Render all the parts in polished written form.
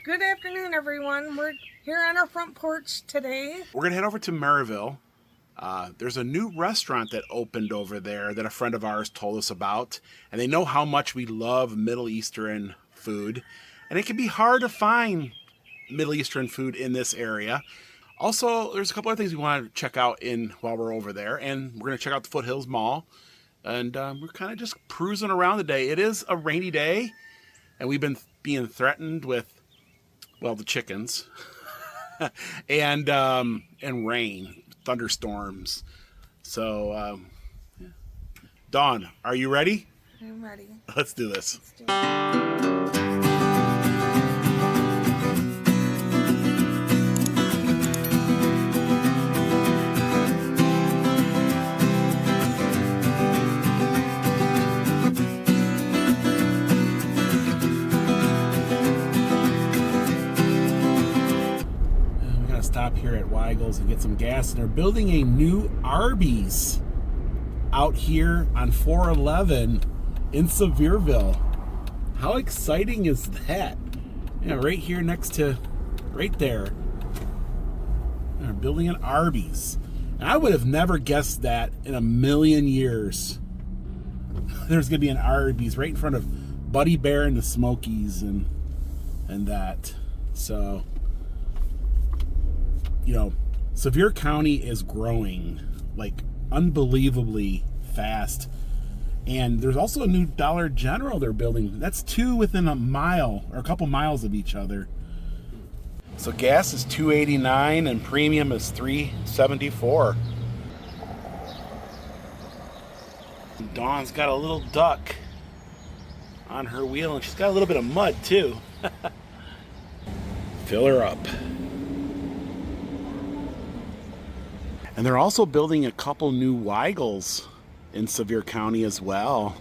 Good afternoon, everyone. We're here on our front porch today. We're gonna head over to Maryville. There's a new restaurant that opened over there that a friend of ours told us about, and they know how much we love Middle Eastern food, and it can be hard to find Middle Eastern food in this area. Also, there's a couple other things we want to check out while we're over there, and we're gonna check out the Foothills Mall, and we're kind of just cruising around today. It is a rainy day, and we've been being threatened with, well, the chickens and rain, thunderstorms. So, yeah. Dawn, are you ready? I'm ready. Let's do this. Let's do it. Stop here at YITS and get some gas, and they're building a new Arby's out here on 411 in Sevierville. How exciting is that? Yeah, right here next to, right there. They're building an Arby's. And I would have never guessed that in a million years. There's gonna be an Arby's right in front of Buddy Bear and the Smokies and that. So, you know, Sevier County is growing like unbelievably fast. And there's also a new Dollar General they're building. That's two within a mile or a couple miles of each other. So gas is $2.89 and premium is $3.74. Dawn's got a little duck on her wheel, and she's got a little bit of mud too. Fill her up. And they're also building a couple new Weigels in Sevier County as well.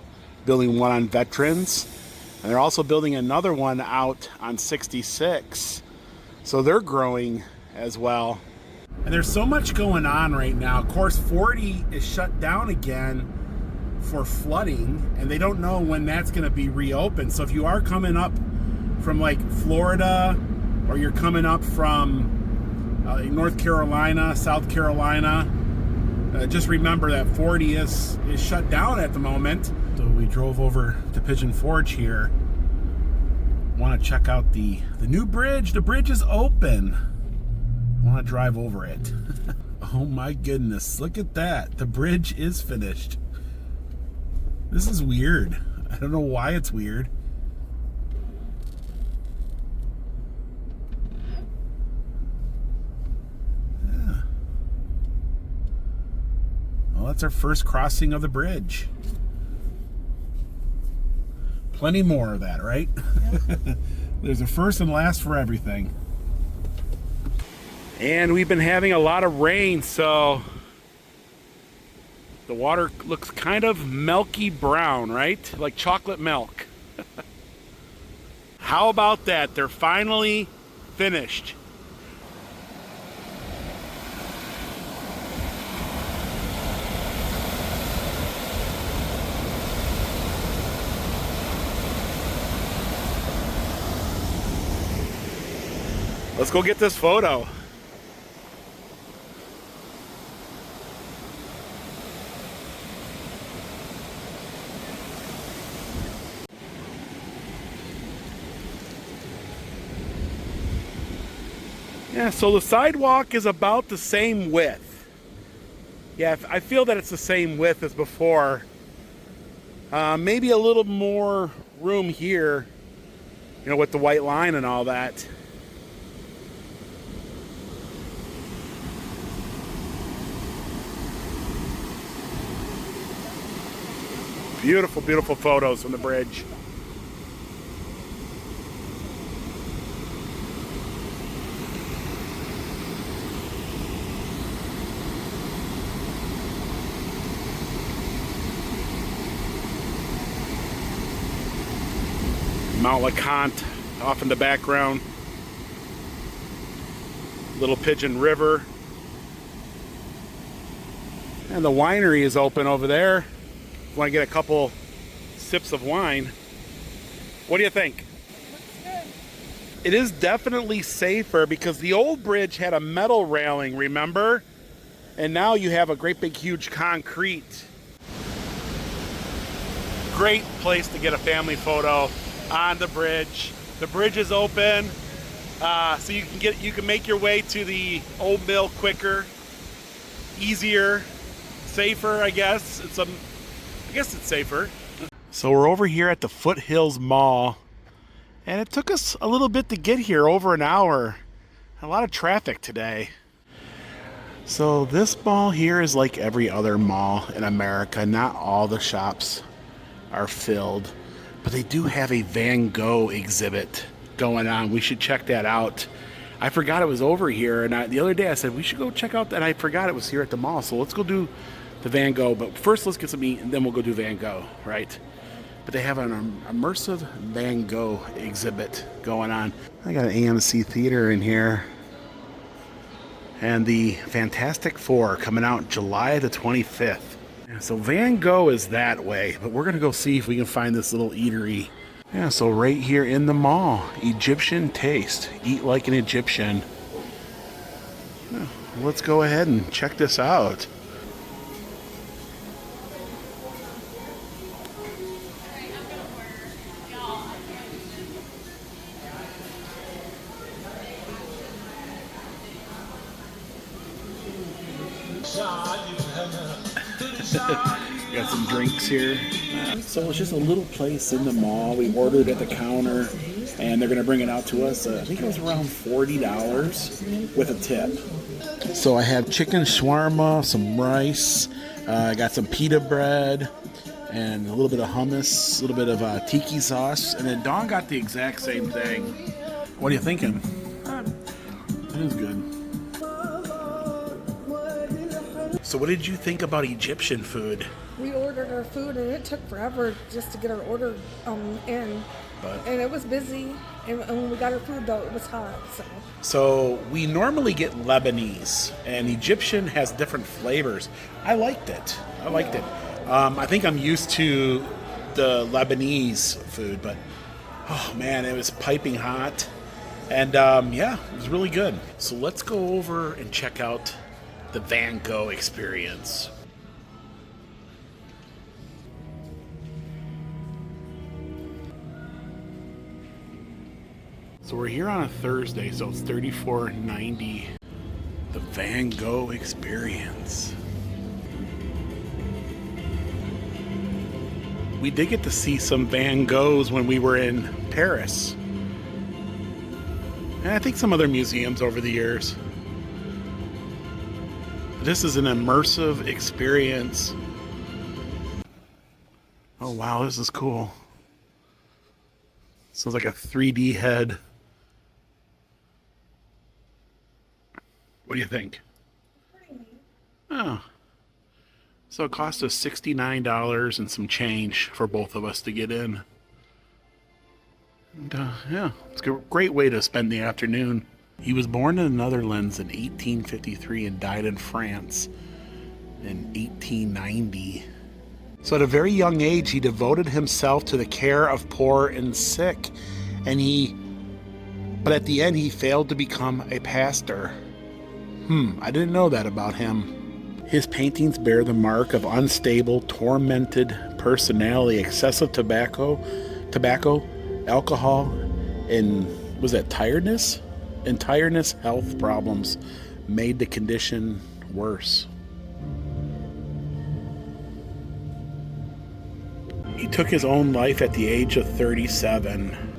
Building one on Veterans, and they're also building another one out on 66. So they're growing as well. And there's so much going on right now. Of course, 40 is shut down again for flooding, and they don't know when that's going to be reopened. So if you are coming up from like Florida, or you're coming up from North Carolina, South Carolina, just remember that 40 is shut down at the moment. So we drove over to Pigeon Forge here. Want to check out the new bridge. The bridge is open. Want to drive over it. Oh my goodness, look at that. The bridge is finished. This is weird. I don't know why it's weird. Well, that's our first crossing of the bridge. Plenty more of that, right? Yep. There's a first and last for everything. And we've been having a lot of rain, so the water looks kind of milky brown, right? Like chocolate milk. How about that? They're finally finished. Let's go get this photo. Yeah, so the sidewalk is about the same width. Yeah, I feel that it's the same width as before. Maybe a little more room here, you know, with the white line and all that. Beautiful, beautiful photos from the bridge. Mount LeConte off in the background. Little Pigeon River. And the winery is open over there. Want to get a couple sips of wine. What do you think? Looks good. It is definitely safer because the old bridge had a metal railing, remember? And now you have a great big huge concrete. Great place to get a family photo on the bridge. The bridge is open, so you can make your way to the old mill quicker, easier, safer, I guess. I guess it's safer. So we're over here at the Foothills Mall, and it took us a little bit to get here, over an hour. A lot of traffic today. So this mall here is like every other mall in America. Not all the shops are filled, but they do have a Van Gogh exhibit going on. We should check that out. I forgot it was over here, and the other day I said we should go check out that. I forgot it was here at the mall, so let's go do the Van Gogh. But first let's get some meat, and then we'll go do Van Gogh, right? But they have an immersive Van Gogh exhibit going on. I got an AMC theater in here, and the Fantastic Four coming out July the 25th. So Van Gogh is that way, but we're gonna go see if we can find this little eatery. Yeah, so right here in the mall, Egyptian taste, eat like an Egyptian. Yeah, let's go ahead and check this out. Got some drinks here. So it's just a little place in the mall. We ordered at the counter, and they're gonna bring it out to us. I think it was around $40 with a tip. So I have chicken shawarma, some rice, I got some pita bread, and a little bit of hummus, a little bit of tiki sauce, and then Dawn got the exact same thing. What are you thinking? It is good. So what did you think about Egyptian food? We ordered our food and it took forever just to get our order in. And it was busy. And when we got our food, though, it was hot. So we normally get Lebanese, and Egyptian has different flavors. I liked it. I think I'm used to the Lebanese food, but oh man, it was piping hot. And yeah, it was really good. So let's go over and check out the Van Gogh experience. So we're here on a Thursday, so it's $34.90. The Van Gogh experience. We did get to see some Van Goghs when we were in Paris. And I think some other museums over the years. This is an immersive experience. Oh wow, this is cool. Sounds like a 3D head. What do you think? Oh. So it cost us $69 and some change for both of us to get in. And yeah, it's a great way to spend the afternoon. He was born in the Netherlands in 1853 and died in France in 1890. So at a very young age, he devoted himself to the care of poor and sick. But at the end, he failed to become a pastor. I didn't know that about him. His paintings bear the mark of unstable, tormented personality, excessive tobacco, alcohol, and was that tiredness? And tiredness, health problems made the condition worse. He took his own life at the age of 37.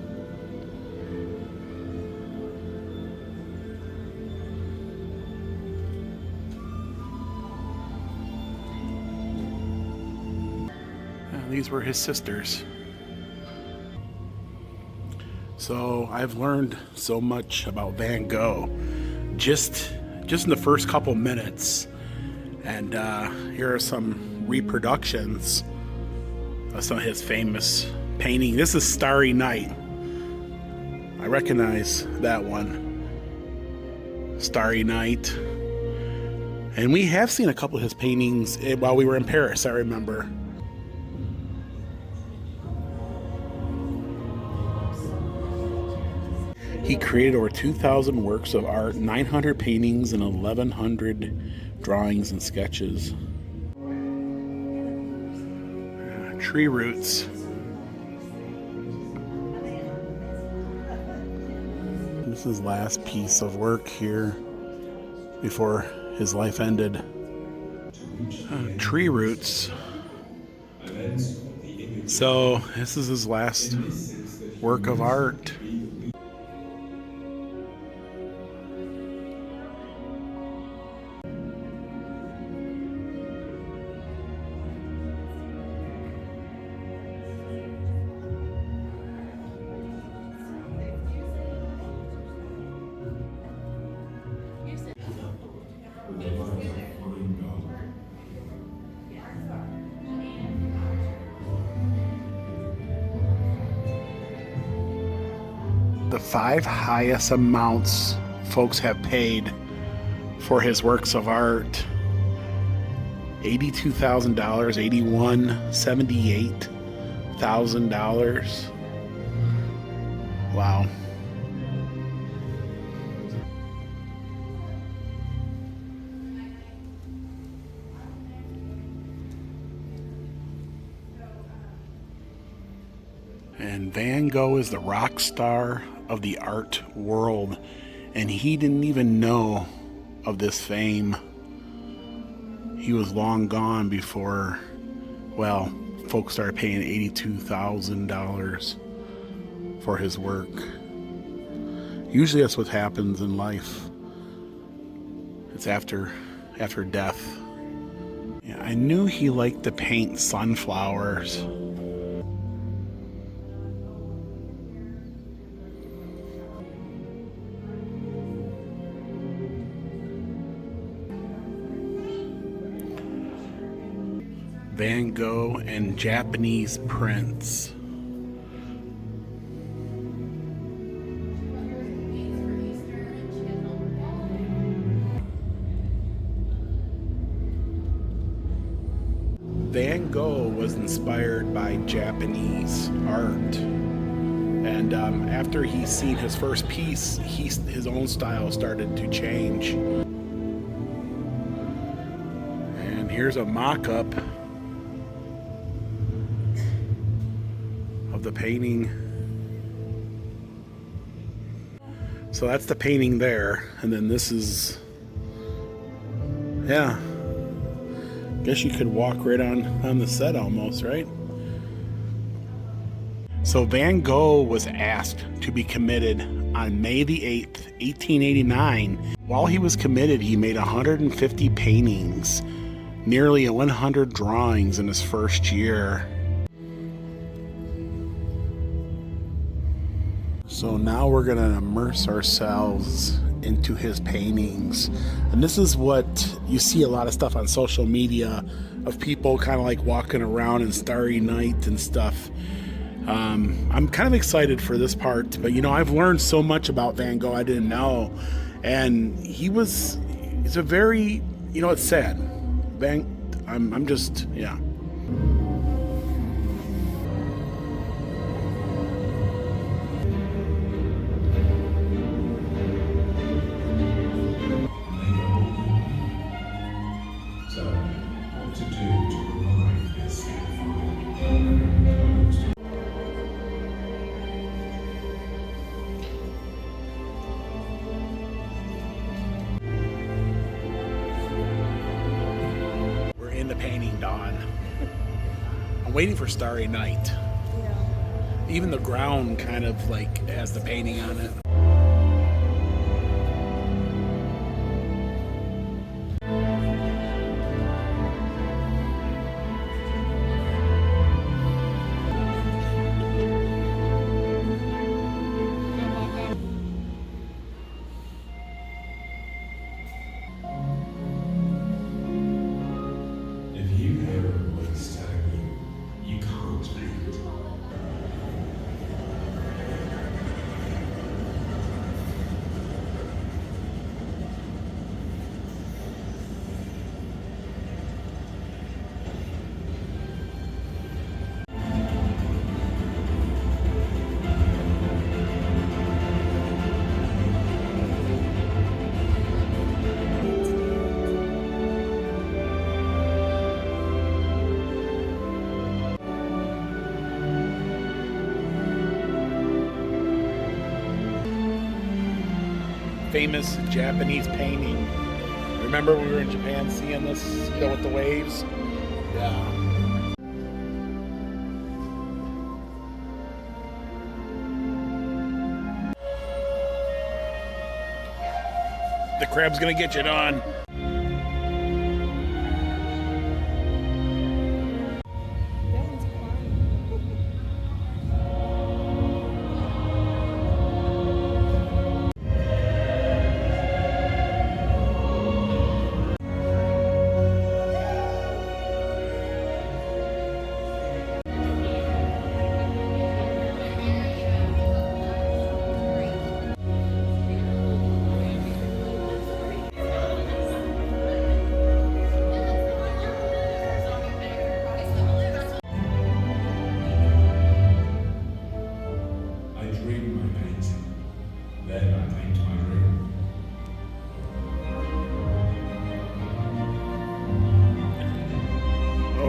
These were his sisters. So I've learned so much about Van Gogh just in the first couple minutes. And here are some reproductions of some of his famous painting. This is Starry Night. I recognize that one. Starry Night. And we have seen a couple of his paintings while we were in Paris, I remember. He created over 2,000 works of art, 900 paintings, and 1,100 drawings and sketches. Tree roots. This is his last piece of work here before his life ended. Tree roots. So this is his last work of art. The 5 highest amounts folks have paid for his works of art: $82,000, $78,000. Wow. And Van Gogh is the rock star of the art world, and he didn't even know of this fame. He was long gone before, well, folks started paying $82,000 for his work. Usually that's what happens in life. It's after death. Yeah, I knew he liked to paint sunflowers. Van Gogh and Japanese prints. Van Gogh was inspired by Japanese art, and after he's seen his first piece, his own style started to change. And here's a mock-up of the painting. So that's the painting there, and then this is, yeah, guess you could walk right on the set almost, right? So Van Gogh was asked to be committed on May the 8th, 1889. While he was committed, he made 150 paintings, nearly 100 drawings in his first year. So now we're going to immerse ourselves into his paintings. And this is what you see a lot of stuff on social media of people kind of like walking around in Starry Night and stuff. I'm kind of excited for this part, but you know, I've learned so much about Van Gogh I didn't know. And he's a very, you know, it's sad. I'm just, yeah. In the painting, Dawn. I'm waiting for Starry Night. Yeah. Even the ground kind of like has the painting on it. famous Japanese painting. Remember we were in Japan seeing this, with the waves? Yeah. The crab's gonna get you, Dawn.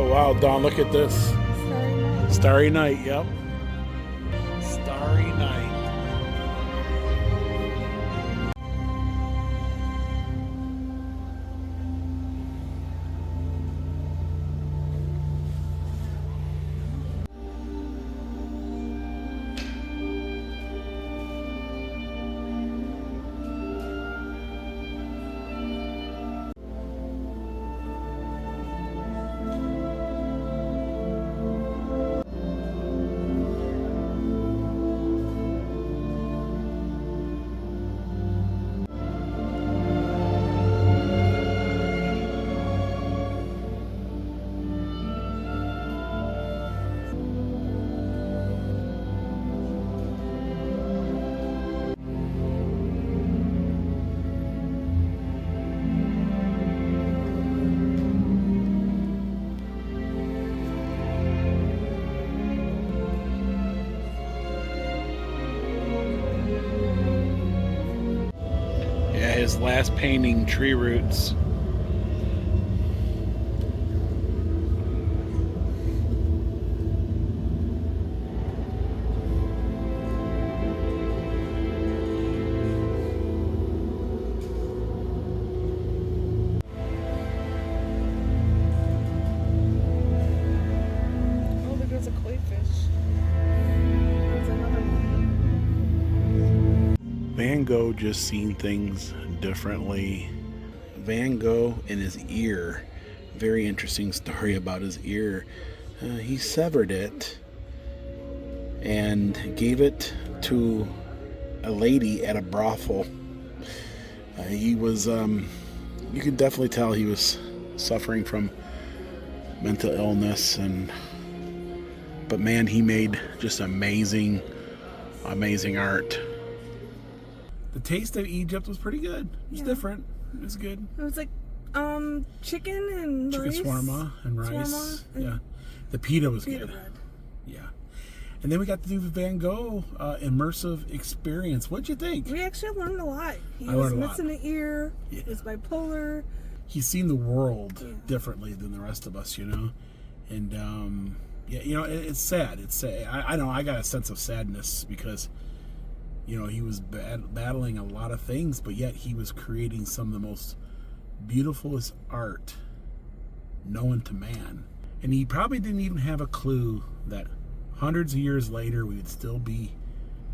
Wow, Dawn, look at this. Starry night, yep. Starry night. His last painting, Tree Roots. Oh, there's a koi fish. There's another one. Van Gogh just seen things differently. Van Gogh and his ear. Very interesting story about his ear. He severed it and gave it to a lady at a brothel. He was, you could definitely tell he was suffering from mental illness, but man, he made just amazing art. The taste of Egypt was pretty good. It was different. It was good. It was like chicken and rice. Chicken shawarma and rice. Shawarma and yeah. The pita was pita good. bread. Yeah. And then we got to do the Van Gogh immersive experience. What'd you think? We actually learned a lot. He I was learned a lot. missing an ear. Yeah. He was bipolar. He's seen the world differently than the rest of us, And it's sad. It's sad. I know I got a sense of sadness because he was battling a lot of things, but yet he was creating some of the most beautifulest art known to man. And he probably didn't even have a clue that hundreds of years later we would still be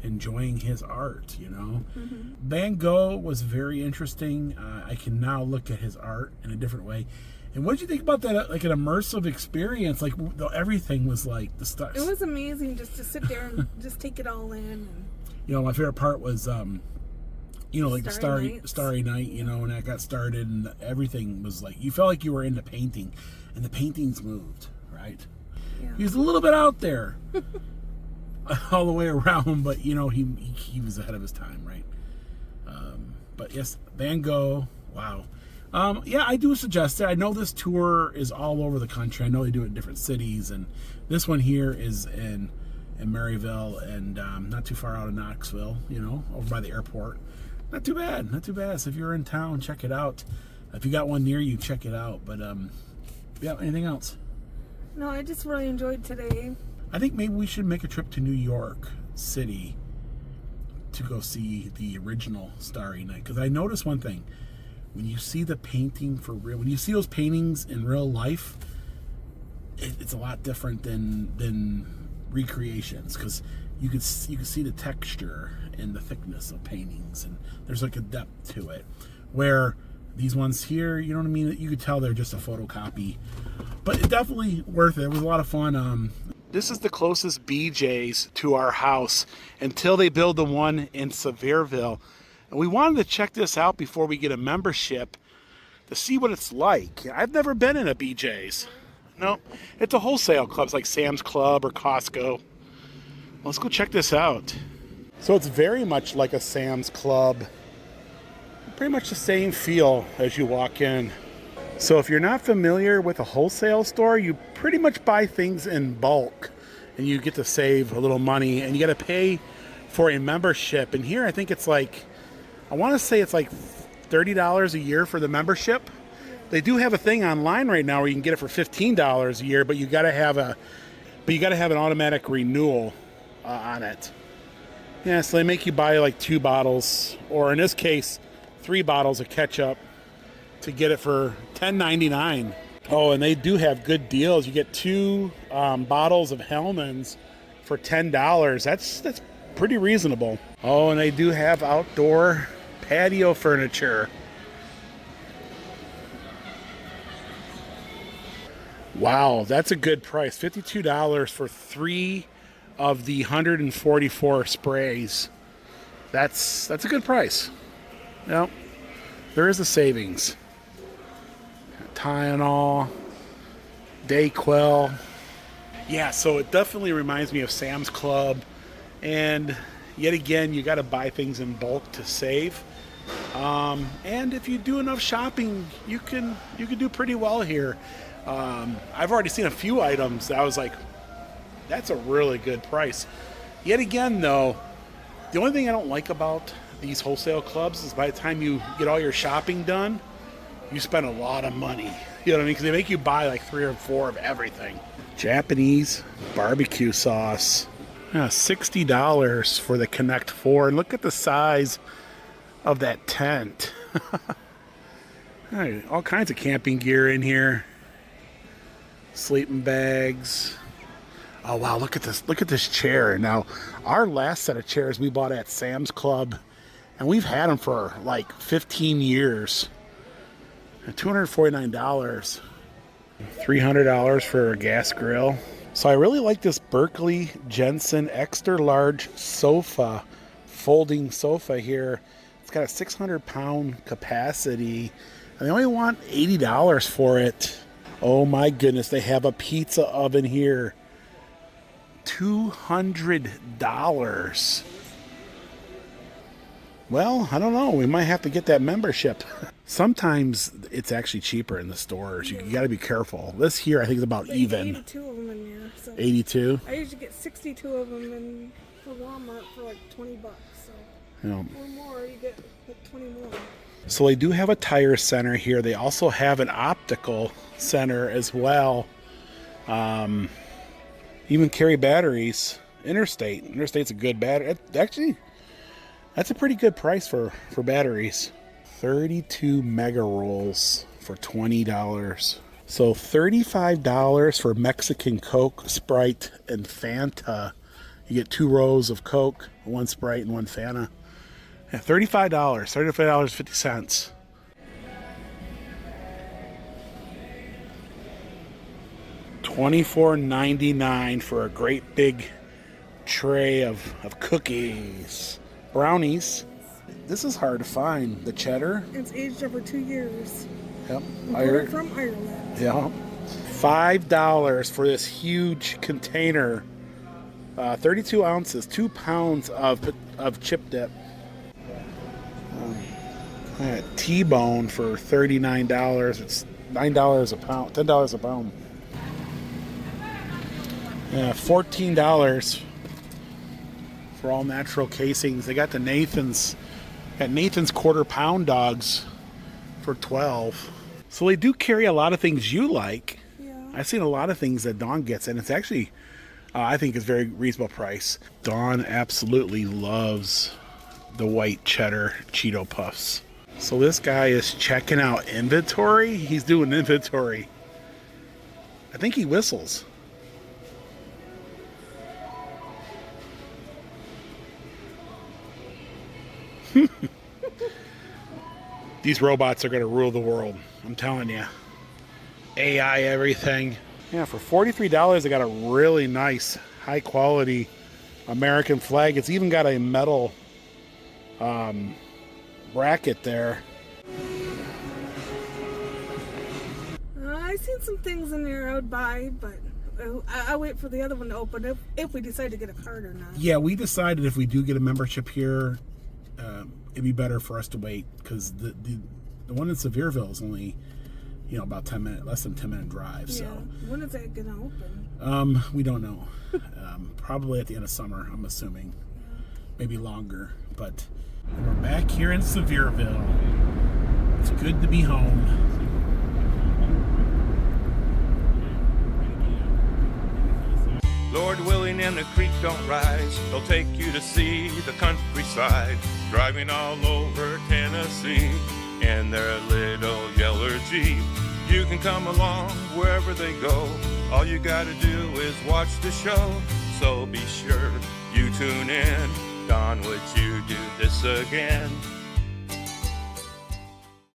enjoying his art, Mm-hmm. Van Gogh was very interesting. I can now look at his art in a different way. And what did you think about that, like an immersive experience? Like everything was like the stuff. It was amazing just to sit there and just take it all in. And my favorite part was, like the Starry starry night, when that got started, and everything was like, you felt like you were in the painting, and the paintings moved, right? Yeah. He was a little bit out there all the way around, but, he was ahead of his time, right? But yes, Van Gogh, wow. I do suggest it. I know this tour is all over the country. I know they do it in different cities, and this one here is in Maryville, and not too far out of Knoxville, over by the airport. Not too bad. So if you're in town, check it out. If you got one near you, check it out. But anything else? No, I just really enjoyed today. I think maybe we should make a trip to New York City to go see the original Starry Night, because I noticed one thing. When you see the painting for real, when you see those paintings in real life, it's a lot different than recreations, because you can see the texture and the thickness of paintings, and there's like a depth to it. Where these ones here, you know what I mean? You could tell they're just a photocopy, but it's definitely worth it. It was a lot of fun. This is the closest BJ's to our house until they build the one in Sevierville. And we wanted to check this out before we get a membership to see what it's like. I've never been in a BJ's. No, it's a wholesale club. It's like Sam's Club or Costco. Let's go check this out. So it's very much like a Sam's Club. Pretty much the same feel as you walk in. So if you're not familiar with a wholesale store, you pretty much buy things in bulk and you get to save a little money, and you got to pay for a membership. And here I think it's like, I want to say it's like $30 a year for the membership. They do have a thing online right now where you can get it for $15 a year, but you got to have an automatic renewal on it. Yeah, so they make you buy like 2 bottles, or in this case, 3 bottles of ketchup to get it for $10.99. Oh, and they do have good deals. You get 2 bottles of Hellmann's for $10. That's pretty reasonable. Oh, and they do have outdoor patio furniture. Wow, that's a good price. $52 for 3 of the 144 sprays. That's a good price. Yep, there is a savings. Tylenol, Dayquil. Yeah, so it definitely reminds me of Sam's Club. And yet again, you got to buy things in bulk to save. And if you do enough shopping, you can do pretty well here. I've already seen a few items that I was like, that's a really good price. Yet again, though, the only thing I don't like about these wholesale clubs is by the time you get all your shopping done, you spend a lot of money. You know what I mean? Because they make you buy like 3 or 4 of everything. Japanese barbecue sauce. Yeah, $60 for the Connect 4. And look at the size of that tent. All kinds of camping gear in here. Sleeping bags. Oh wow, look at this chair. Now, our last set of chairs we bought at Sam's Club, and we've had them for like 15 years. $249. $300 for a gas grill. So I really like this Berkeley Jensen extra large sofa, folding sofa here. It's got a 600-pound capacity, and they only want $80 for it. Oh my goodness, they have a pizza oven here. $200. Well, I don't know. We might have to get that membership. Sometimes it's actually cheaper in the stores. You got to be careful. This here, I think, is about even. 82 of them in here. So 82? I usually get 62 of them in for Walmart for like $20. So Yeah. or more, you get like 20 more. So they do have a tire center here. They also have an optical center as well. Even carry batteries. Interstate's a good battery. Actually, that's a pretty good price for batteries. 32 mega rolls for $20. So $35 for Mexican Coke, Sprite, and Fanta. You get 2 rows of Coke, 1 Sprite, and 1 Fanta. Yeah, $35.50. $24.99 for a great big tray of cookies. Brownies. This is hard to find. The cheddar. It's aged over 2 years. Yep. Imported from Ireland. Yeah. $5 for this huge container. 32 ounces, 2 pounds of chip dip. T-bone for $39. It's $9 a pound, $10 a pound. $14 for all natural casings. They got the Nathan's quarter pound dogs for $12. So they do carry a lot of things you like. Yeah. I've seen a lot of things that Dawn gets, and it's actually, I think, it's very reasonable price. Dawn absolutely loves the white cheddar Cheeto Puffs. So this guy is checking out inventory. He's doing inventory. I think he whistles. These robots are going to rule the world. I'm telling you. AI everything. Yeah, for $43, they got a really nice, high quality American flag. It's even got a metal bracket there. I seen some things in there I would buy, but I'll wait for the other one to open if we decide to get a card or not. Yeah, we decided if we do get a membership here, it'd be better for us to wait, because the one in Sevierville is only, about 10 minutes, less than 10-minute drive. Yeah. So When is that gonna open? we don't know. Probably at the end of summer, I'm assuming. Maybe longer. But we're back here in Sevierville. It's good to be home. Lord willing and the creek don't rise, they'll take you to see the countryside, driving all over Tennessee in their little yellow Jeep. You can come along wherever they go, all you gotta do is watch the show, so be sure you tune in. Don, would you do this again?